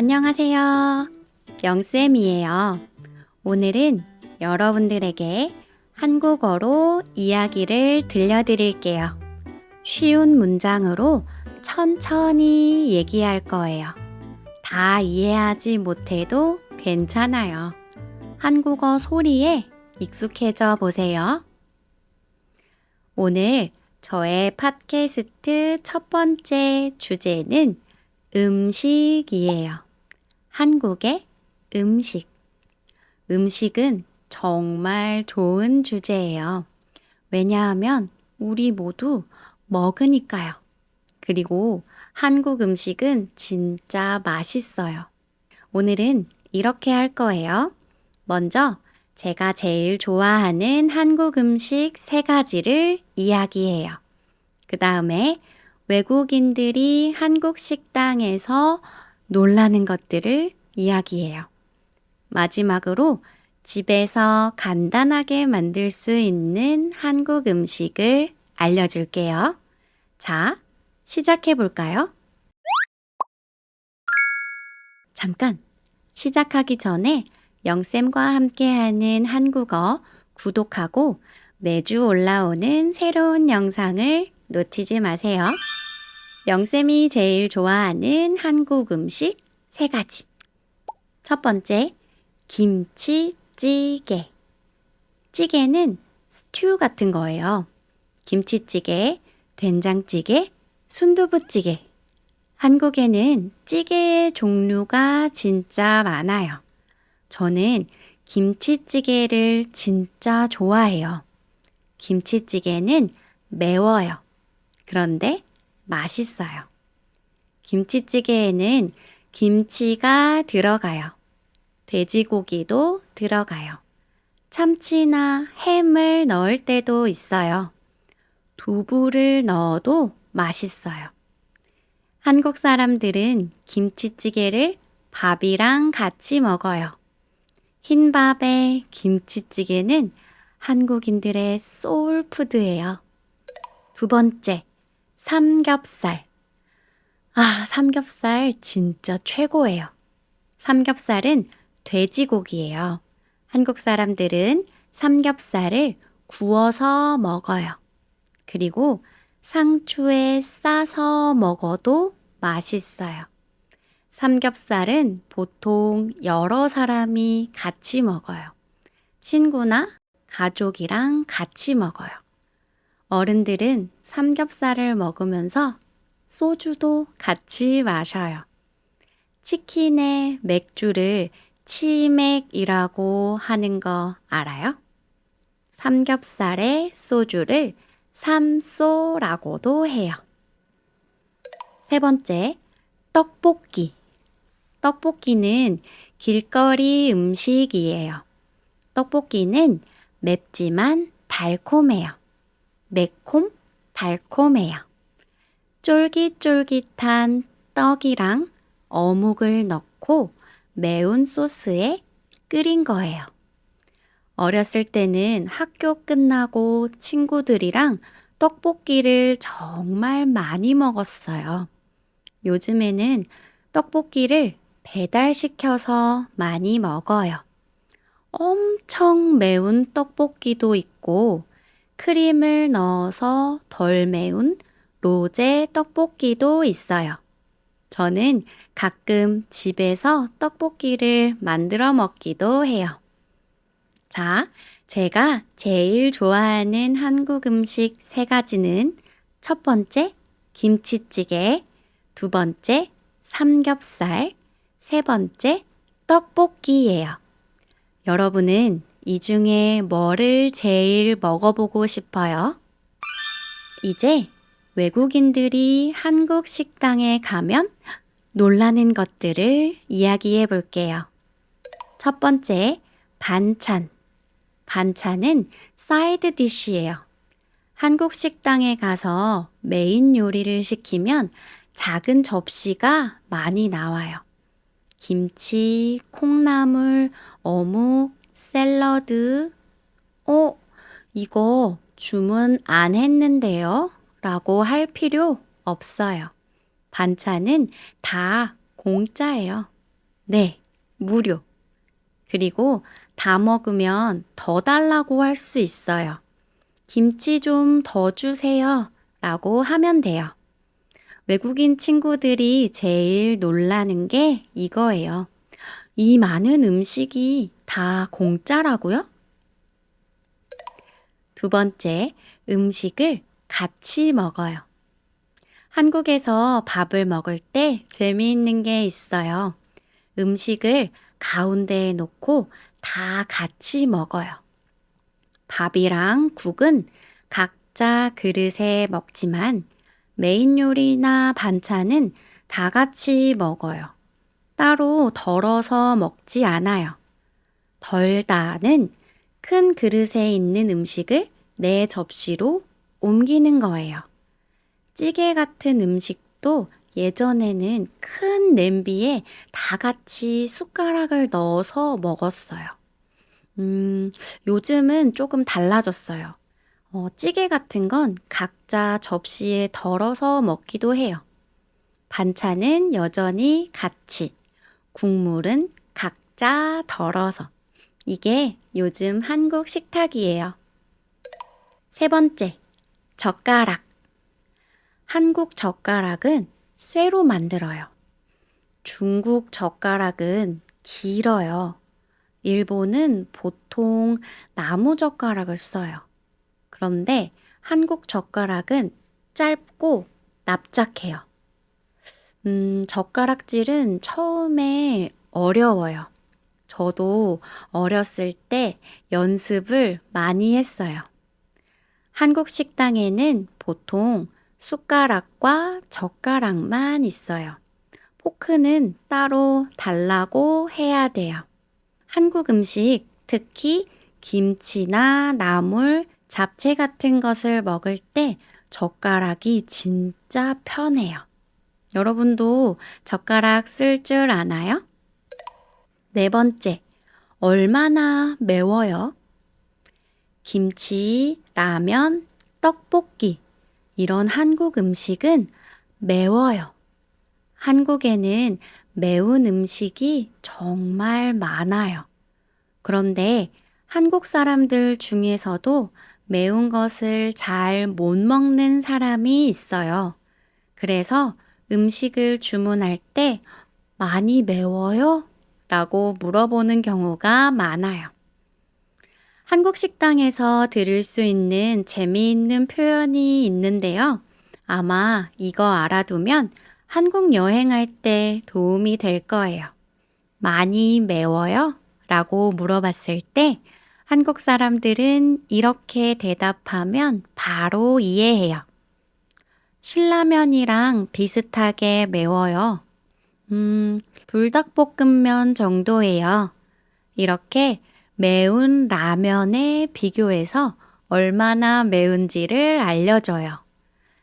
안녕하세요. 영쌤이에요. 오늘은 여러분들에게 한국어로 이야기를 들려드릴게요. 쉬운 문장으로 천천히 얘기할 거예요. 다 이해하지 못해도 괜찮아요. 한국어 소리에 익숙해져 보세요. 오늘 저의 팟캐스트 첫 번째 주제는 음식이에요. 한국의 음식. 음식은 정말 좋은 주제예요. 왜냐하면 우리 모두 먹으니까요. 그리고 한국 음식은 진짜 맛있어요. 오늘은 이렇게 할 거예요. 먼저 제가 제일 좋아하는 한국 음식 3가지를 이야기해요. 그 다음에 외국인들이 한국 식당에서 놀라는 것들을 이야기해요. 마지막으로 집에서 간단하게 만들 수 있는 한국 음식을 알려줄게요. 자, 시작해 볼까요? 잠깐, 시작하기 전에 영쌤과 함께하는 한국어 구독하고 매주 올라오는 새로운 영상을 놓치지 마세요. 영쌤이 제일 좋아하는 한국 음식 3가지. 첫 번째, 김치찌개. 찌개는 스튜 같은 거예요. 김치찌개, 된장찌개, 순두부찌개. 한국에는 찌개의 종류가 진짜 많아요. 저는 김치찌개를 진짜 좋아해요. 김치찌개는 매워요. 그런데 맛있어요. 김치찌개에는 김치가 들어가요. 돼지고기도 들어가요. 참치나 햄을 넣을 때도 있어요. 두부를 넣어도 맛있어요. 한국 사람들은 김치찌개를 밥이랑 같이 먹어요. 흰밥에 김치찌개는 한국인들의 소울푸드예요. 두 번째, 삼겹살. 삼겹살 진짜 최고예요. 삼겹살은 돼지고기예요. 한국 사람들은 삼겹살을 구워서 먹어요. 그리고 상추에 싸서 먹어도 맛있어요. 삼겹살은 보통 여러 사람이 같이 먹어요. 친구나 가족이랑 같이 먹어요. 어른들은 삼겹살을 먹으면서 소주도 같이 마셔요. 치킨에 맥주를 치맥이라고 하는 거 알아요? 삼겹살에 소주를 삼소라고도 해요. 세 번째, 떡볶이. 떡볶이는 길거리 음식이에요. 떡볶이는 맵지만 달콤해요. 매콤, 달콤해요. 쫄깃쫄깃한 떡이랑 어묵을 넣고 매운 소스에 끓인 거예요. 어렸을 때는 학교 끝나고 친구들이랑 떡볶이를 정말 많이 먹었어요. 요즘에는 떡볶이를 배달시켜서 많이 먹어요. 엄청 매운 떡볶이도 있고 크림을 넣어서 덜 매운 로제 떡볶이도 있어요. 저는 가끔 집에서 떡볶이를 만들어 먹기도 해요. 자, 제가 제일 좋아하는 한국 음식 3가지는 첫 번째, 김치찌개, 두 번째, 삼겹살, 세 번째, 떡볶이예요. 여러분은 이 중에 뭐를 제일 먹어보고 싶어요? 이제 외국인들이 한국 식당에 가면 놀라는 것들을 이야기해 볼게요. 첫 번째, 반찬. 반찬은 사이드 디쉬예요. 한국 식당에 가서 메인 요리를 시키면 작은 접시가 많이 나와요. 김치, 콩나물, 어묵, 샐러드. 이거 주문 안 했는데요? 라고 할 필요 없어요. 반찬은 다 공짜예요. 네, 무료. 그리고 다 먹으면 더 달라고 할 수 있어요. 김치 좀 더 주세요. 라고 하면 돼요. 외국인 친구들이 제일 놀라는 게 이거예요. 이 많은 음식이 다 공짜라고요? 두 번째, 음식을 같이 먹어요. 한국에서 밥을 먹을 때 재미있는 게 있어요. 음식을 가운데에 놓고 다 같이 먹어요. 밥이랑 국은 각자 그릇에 먹지만 메인 요리나 반찬은 다 같이 먹어요. 따로 덜어서 먹지 않아요. 덜다는 큰 그릇에 있는 음식을 내 접시로 옮기는 거예요. 찌개 같은 음식도 예전에는 큰 냄비에 다 같이 숟가락을 넣어서 먹었어요. 요즘은 조금 달라졌어요. 찌개 같은 건 각자 접시에 덜어서 먹기도 해요. 반찬은 여전히 같이, 국물은 각자 덜어서. 이게 요즘 한국 식탁이에요. 세 번째, 젓가락. 한국 젓가락은 쇠로 만들어요. 중국 젓가락은 길어요. 일본은 보통 나무 젓가락을 써요. 그런데 한국 젓가락은 짧고 납작해요. 젓가락질은 처음에 어려워요. 저도 어렸을 때 연습을 많이 했어요. 한국 식당에는 보통 숟가락과 젓가락만 있어요. 포크는 따로 달라고 해야 돼요. 한국 음식, 특히 김치나 나물, 잡채 같은 것을 먹을 때 젓가락이 진짜 편해요. 여러분도 젓가락 쓸 줄 아나요? 네 번째, 얼마나 매워요? 김치, 라면, 떡볶이, 이런 한국 음식은 매워요. 한국에는 매운 음식이 정말 많아요. 그런데 한국 사람들 중에서도 매운 것을 잘 못 먹는 사람이 있어요. 그래서 음식을 주문할 때 많이 매워요? 라고 물어보는 경우가 많아요. 한국 식당에서 들을 수 있는 재미있는 표현이 있는데요. 아마 이거 알아두면 한국 여행할 때 도움이 될 거예요. 많이 매워요? 라고 물어봤을 때 한국 사람들은 이렇게 대답하면 바로 이해해요. 신라면이랑 비슷하게 매워요. 불닭볶음면 정도예요. 이렇게 매운 라면에 비교해서 얼마나 매운지를 알려줘요.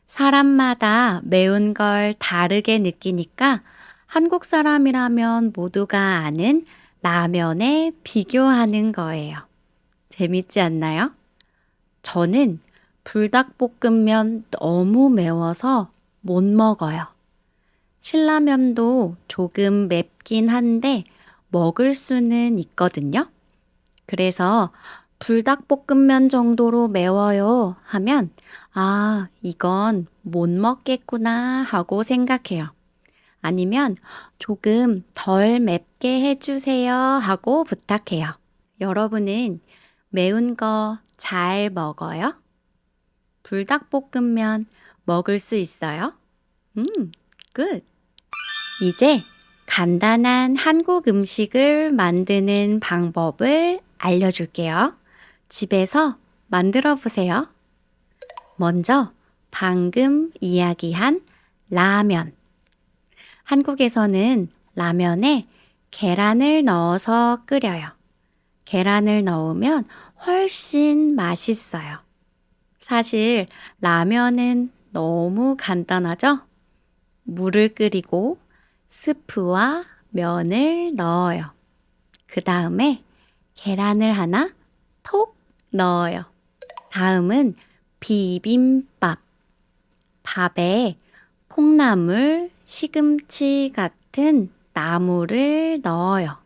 사람마다 매운 걸 다르게 느끼니까 한국 사람이라면 모두가 아는 라면에 비교하는 거예요. 재밌지 않나요? 저는 불닭볶음면 너무 매워서 못 먹어요. 신라면도 조금 맵긴 한데 먹을 수는 있거든요. 그래서 불닭볶음면 정도로 매워요 하면 이건 못 먹겠구나 하고 생각해요. 아니면 조금 덜 맵게 해주세요 하고 부탁해요. 여러분은 매운 거 잘 먹어요? 불닭볶음면 먹을 수 있어요? good. 이제 간단한 한국 음식을 만드는 방법을 알려줄게요. 집에서 만들어 보세요. 먼저 방금 이야기한 라면. 한국에서는 라면에 계란을 넣어서 끓여요. 계란을 넣으면 훨씬 맛있어요. 사실 라면은 너무 간단하죠? 물을 끓이고 스프와 면을 넣어요. 그 다음에 계란을 하나 톡 넣어요. 다음은 비빔밥. 밥에 콩나물, 시금치 같은 나물을 넣어요.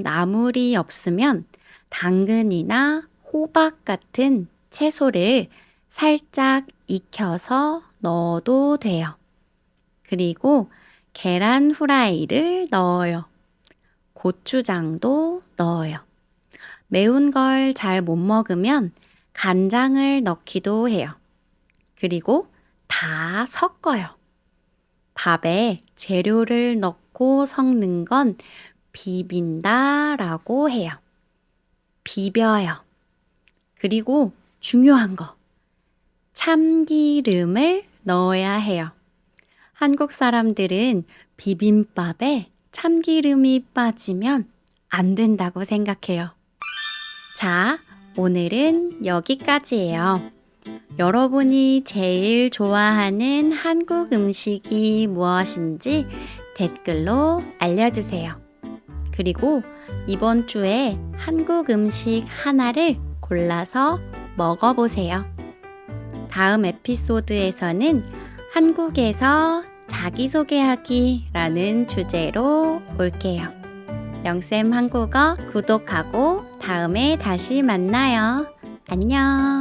나물이 없으면 당근이나 호박 같은 채소를 살짝 익혀서 넣어도 돼요. 그리고 계란 후라이를 넣어요. 고추장도 넣어요. 매운 걸 잘 못 먹으면 간장을 넣기도 해요. 그리고 다 섞어요. 밥에 재료를 넣고 섞는 건 비빈다라고 해요. 비벼요. 그리고 중요한 거, 참기름을 넣어야 해요. 한국 사람들은 비빔밥에 참기름이 빠지면 안 된다고 생각해요. 자, 오늘은 여기까지예요. 여러분이 제일 좋아하는 한국 음식이 무엇인지 댓글로 알려주세요. 그리고 이번 주에 한국 음식 하나를 골라서 먹어보세요. 다음 에피소드에서는 한국에서 자기소개하기라는 주제로 올게요. 영쌤 한국어 구독하고 다음에 다시 만나요. 안녕.